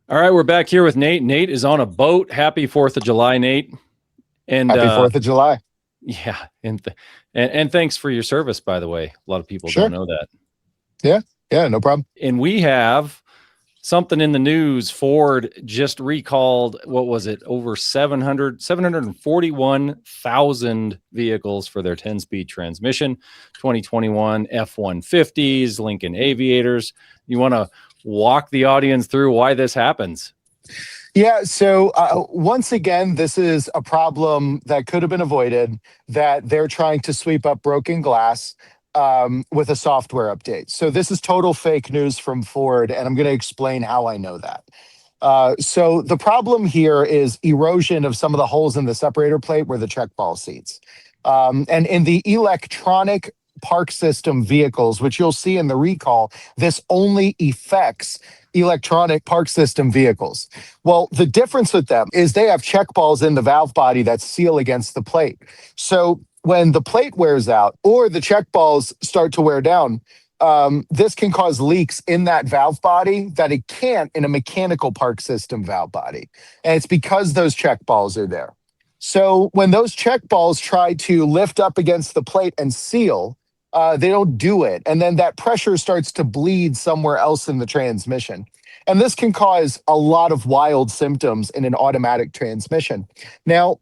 All right, we're back here with Nate. Nate is on a boat. Happy 4th of July, Nate. And Happy 4th of July. yeah, and thanks for your service, by the way. A lot of people Sure. don't know that. Yeah, no problem. And we have something in the news. Ford just recalled, what was it, over 741,000 vehicles for their 10-speed transmission, 2021 F-150s, Lincoln Aviators. You want to walk the audience through why this happens? Yeah, so once again, this is a problem that could have been avoided, that they're trying to sweep up broken glass with a software update. So this is total fake news from Ford, and I'm going to explain how I know that. So the problem here is erosion of some of the holes in the separator plate where the check ball seats. And in the electronic park system vehicles, which you'll see in the recall, this only affects electronic park system vehicles. Well, the difference with them is they have check balls in the valve body that seal against the plate. So when the plate wears out or the check balls start to wear down, this can cause leaks in that valve body that it can't in a mechanical park system valve body. And it's because those check balls are there. So when those check balls try to lift up against the plate and seal, they don't do it. And then that pressure starts to bleed somewhere else in the transmission. And this can cause a lot of wild symptoms in an automatic transmission. Now,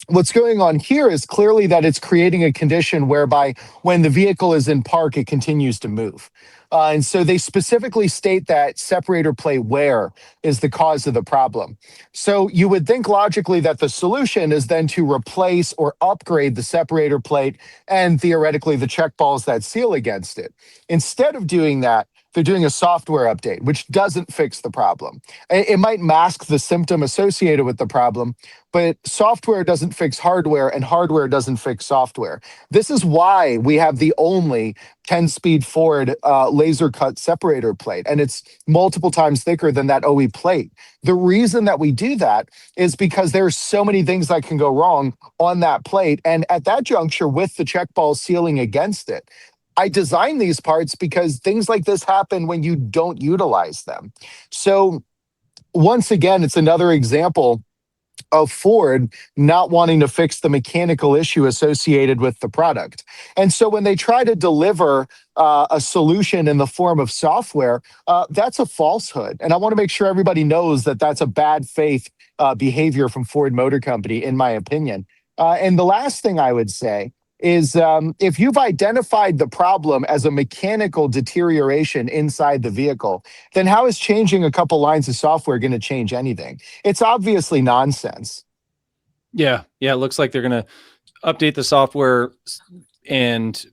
what's going on here is clearly that it's creating a condition whereby when the vehicle is in park, it continues to move. And so they specifically state that separator plate wear is the cause of the problem. So you would think logically that the solution is then to replace or upgrade the separator plate and theoretically the check balls that seal against it. Instead of doing that, they're doing a software update, which doesn't fix the problem. It might mask the symptom associated with the problem, but software doesn't fix hardware and hardware doesn't fix software. This is why we have the only 10-speed Ford laser cut separator plate, and it's multiple times thicker than that OE plate. The reason that we do that is because there's so many things that can go wrong on that plate, and at that juncture with the check ball sealing against it, I designed these parts because things like this happen when you don't utilize them. So once again, it's another example of Ford not wanting to fix the mechanical issue associated with the product. And so when they try to deliver a solution in the form of software, that's a falsehood. And I want to make sure everybody knows that that's a bad faith behavior from Ford Motor Company, in my opinion. And the last thing I would say is if you've identified the problem as a mechanical deterioration inside the vehicle, then how is changing a couple lines of software going to change anything? It's obviously nonsense. Yeah, it looks like they're going to update the software and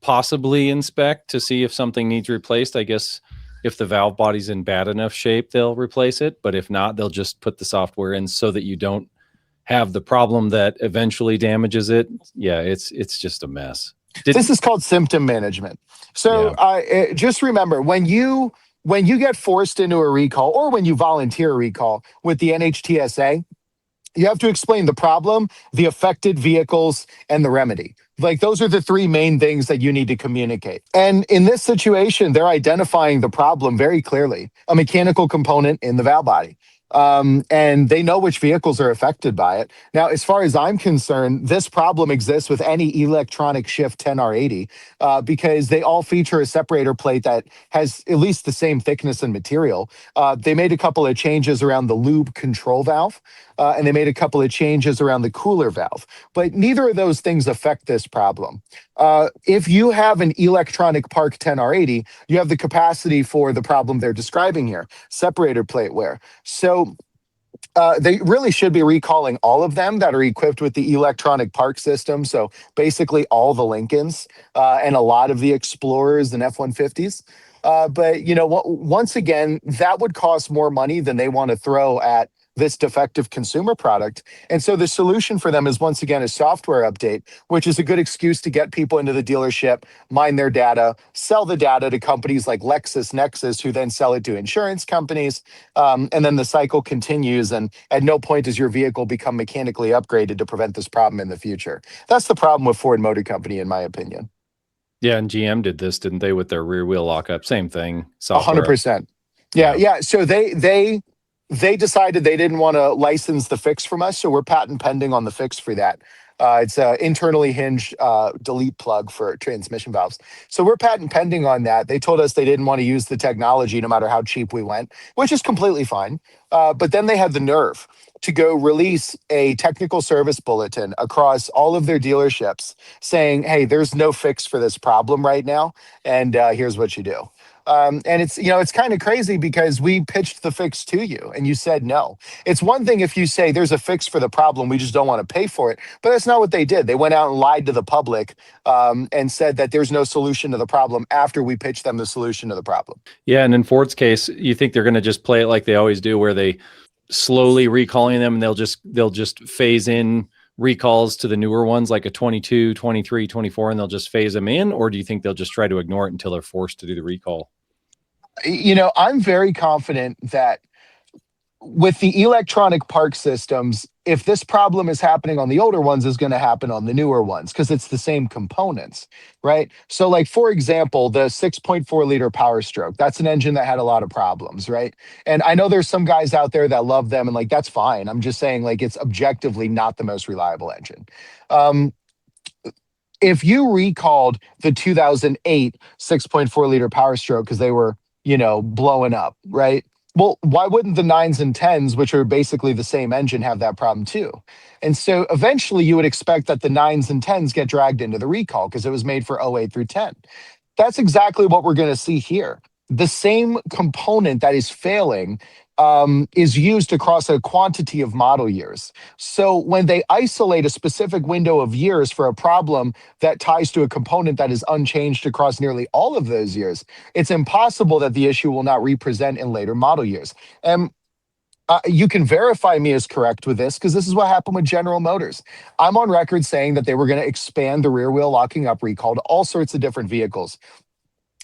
possibly inspect to see if something needs replaced. I guess if the valve body's in bad enough shape, they'll replace it. But if not, they'll just put the software in so that you don't have the problem that eventually damages it. Yeah, it's just a mess. This is called symptom management. So just remember, when you get forced into a recall or when you volunteer a recall with the NHTSA, you have to explain the problem, the affected vehicles, and the remedy. Like those are the three main things that you need to communicate. And in this situation, they're identifying the problem very clearly, a mechanical component in the valve body. And they know which vehicles are affected by it. Now, as far as I'm concerned, this problem exists with any electronic shift 10R80 because they all feature a separator plate that has at least the same thickness and material. They made a couple of changes around the lube control valve, and they made a couple of changes around the cooler valve. But neither of those things affect this problem. If you have an electronic Park 10R80, you have the capacity for the problem they're describing here, separator plate wear. So they really should be recalling all of them that are equipped with the electronic park system. So basically all the Lincolns and a lot of the Explorers and F-150s. But, you know, once again, that would cost more money than they want to throw at this defective consumer product. And so the solution for them is, once again, a software update, which is a good excuse to get people into the dealership, mine their data, sell the data to companies like LexisNexis, who then sell it to insurance companies. And then the cycle continues. And at no point does your vehicle become mechanically upgraded to prevent this problem in the future. That's the problem with Ford Motor Company, in my opinion. Yeah, and GM did this, didn't they, with their rear wheel lockup? Same thing. Software. 100%. Yeah. So they they decided they didn't want to license the fix from us, so we're patent pending on the fix for that. It's an internally hinged delete plug for transmission valves. So we're patent pending on that. They told us they didn't want to use the technology no matter how cheap we went, which is completely fine. But then they had the nerve to go release a technical service bulletin across all of their dealerships saying, hey, there's no fix for this problem right now. And here's what you do. And it's, it's kind of crazy because we pitched the fix to you and you said no. It's one thing if you say there's a fix for the problem, we just don't want to pay for it. But that's not what they did. They went out and lied to the public and said that there's no solution to the problem after we pitched them the solution to the problem. Yeah. And in Ford's case, you think they're going to just play it like they always do, where they slowly recalling them and they'll just phase in recalls to the newer ones, like a 22, 23, 24, and they'll just phase them in? Or do you think they'll just try to ignore it until they're forced to do the recall? I'm very confident that with the electronic park systems, if this problem is happening on the older ones, is going to happen on the newer ones because it's the same components, right? So like, for example, the 6.4 liter Power Stroke, that's an engine that had a lot of problems, right? And I know there's some guys out there that love them and like, that's fine. I'm just saying like, it's objectively not the most reliable engine. If you recalled the 2008 6.4 liter Power Stroke because they were, blowing up, right? Well, why wouldn't the 9s and 10s, which are basically the same engine, have that problem too? And so eventually you would expect that the 9s and 10s get dragged into the recall because it was made for 08 through 10. That's exactly what we're going to see here. The same component that is failing is used across a quantity of model years. So when they isolate a specific window of years for a problem that ties to a component that is unchanged across nearly all of those years, it's impossible that the issue will not represent in later model years. And you can verify me as correct with this because this is what happened with General Motors. I'm on record saying that they were going to expand the rear wheel locking up recall to all sorts of different vehicles.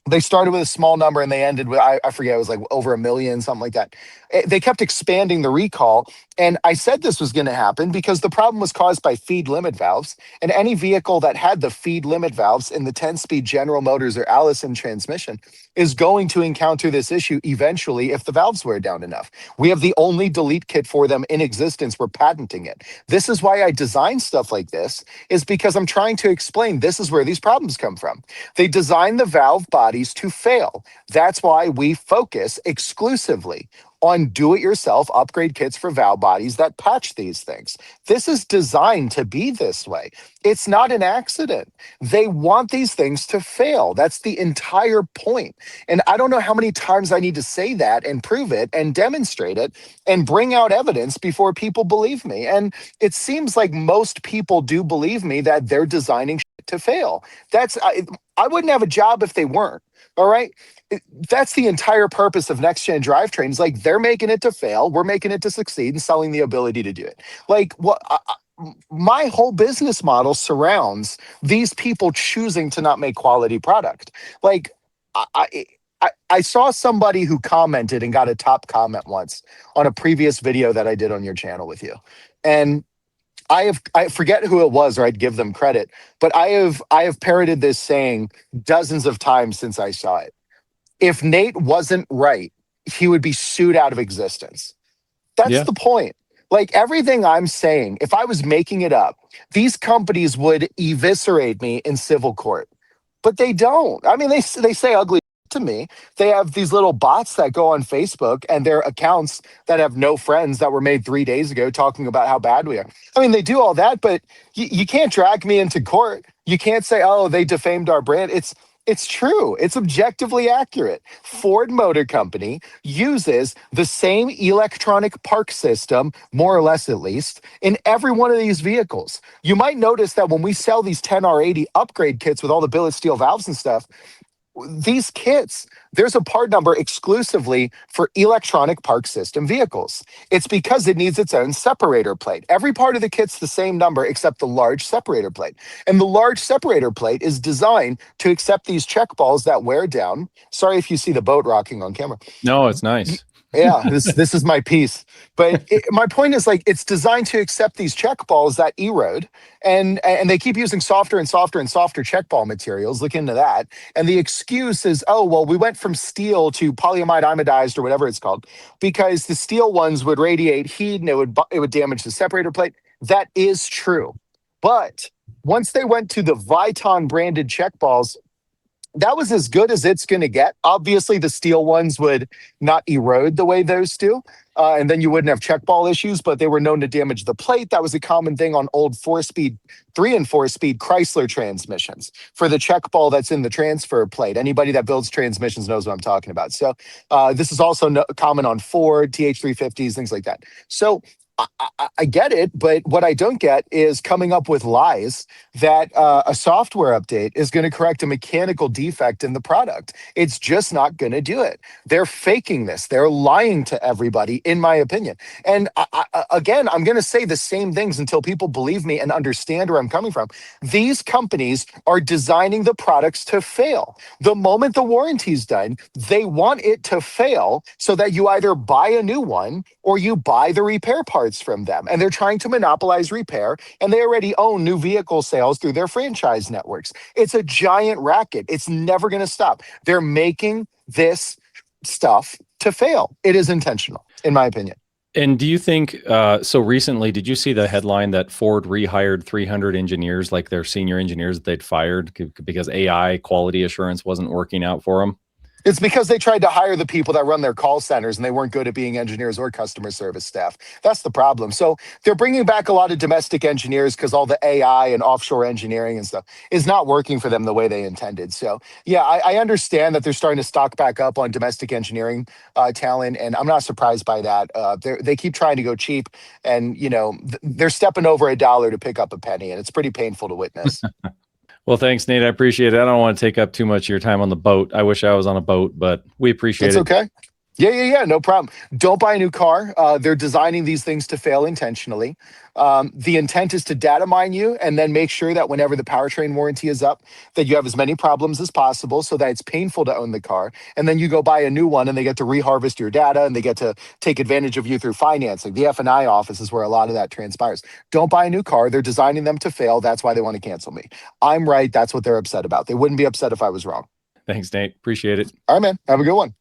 They started with a small number and they ended with, I forget, it was like over 1 million, something like that. They kept expanding the recall. And I said this was going to happen because the problem was caused by feed limit valves. And any vehicle that had the feed limit valves in the 10-speed General Motors or Allison transmission is going to encounter this issue eventually if the valves wear down enough. We have the only delete kit for them in existence. We're patenting it. This is why I design stuff like this, is because I'm trying to explain this is where these problems come from. They design the valve bodies to fail. That's why we focus exclusively on do-it-yourself upgrade kits for valve bodies that patch these things. This is designed to be this way. It's not an accident. They want these things to fail. That's the entire point. And I don't know how many times I need to say that and prove it and demonstrate it and bring out evidence before people believe me. And it seems like most people do believe me that they're designing shit to fail. I wouldn't have a job if they weren't. All right. That's the entire purpose of NextGen Drivetrain. Is like they're making it to fail, we're making it to succeed, and selling the ability to do it. Like my whole business model surrounds these people choosing to not make quality product. Like I saw somebody who commented and got a top comment once on a previous video that I did on your channel with you, and I forget who it was, or I'd give them credit, but I have parroted this saying dozens of times since I saw it. If Nate wasn't right, he would be sued out of existence. That's the point. Like everything I'm saying, if I was making it up, these companies would eviscerate me in civil court, but they don't. I mean, they say ugly to me. They have these little bots that go on Facebook and their accounts that have no friends that were made 3 days ago talking about how bad we are. I mean, they do all that, but you can't drag me into court. You can't say, oh, they defamed our brand. It's true. It's objectively accurate. Ford Motor Company uses the same electronic park system, more or less at least, in every one of these vehicles. You might notice that when we sell these 10R80 upgrade kits with all the billet steel valves and stuff, these kits, there's a part number exclusively for electronic park system vehicles. It's because it needs its own separator plate. Every part of the kit's the same number except the large separator plate. And the large separator plate is designed to accept these check balls that wear down. Sorry if you see the boat rocking on camera. No, it's nice. Yeah, this is my piece. But my point is like it's designed to accept these check balls that erode, and they keep using softer and softer and softer check ball materials. Look into that. And the excuse is, oh well, we went from steel to polyamide imodized or whatever it's called because the steel ones would radiate heat and it would damage the separator plate. That is true, but once they went to the Viton branded check balls, that was as good as it's going to get. Obviously, the steel ones would not erode the way those do. And then you wouldn't have check ball issues, but they were known to damage the plate. That was a common thing on old 4-speed, 3 and 4-speed Chrysler transmissions for the check ball that's in the transfer plate. Anybody that builds transmissions knows what I'm talking about. So this is also common on Ford, TH350s, things like that. So I get it, but what I don't get is coming up with lies that a software update is going to correct a mechanical defect in the product. It's just not going to do it. They're faking this. They're lying to everybody, in my opinion. And again, I'm going to say the same things until people believe me and understand where I'm coming from. These companies are designing the products to fail. The moment the warranty's done, they want it to fail so that you either buy a new one or you buy the repair parts from them. And they're trying to monopolize repair, and they already own new vehicle sales through their franchise networks. It's a giant racket. It's never going to stop. They're making this stuff to fail. It is intentional, in my opinion. And do you think, so recently, did you see the headline that Ford rehired 300 engineers, like their senior engineers that they'd fired because AI quality assurance wasn't working out for them? It's because they tried to hire the people that run their call centers and they weren't good at being engineers or customer service staff. That's the problem. So they're bringing back a lot of domestic engineers because all the AI and offshore engineering and stuff is not working for them the way they intended. So yeah, I understand that they're starting to stock back up on domestic engineering talent, and I'm not surprised by that. They keep trying to go cheap, and they're stepping over $1 to pick up a penny, and it's pretty painful to witness. Well, thanks, Nate. I appreciate it. I don't want to take up too much of your time on the boat. I wish I was on a boat, but we appreciate It's it. okay. Yeah, no problem. Don't buy a new car. They're designing these things to fail intentionally. The intent is to data mine you and then make sure that whenever the powertrain warranty is up, that you have as many problems as possible so that it's painful to own the car. And then you go buy a new one and they get to reharvest your data and they get to take advantage of you through financing. The F&I office is where a lot of that transpires. Don't buy a new car. They're designing them to fail. That's why they want to cancel me. I'm right. That's what they're upset about. They wouldn't be upset if I was wrong. Thanks, Nate. Appreciate it. All right, man. Have a good one.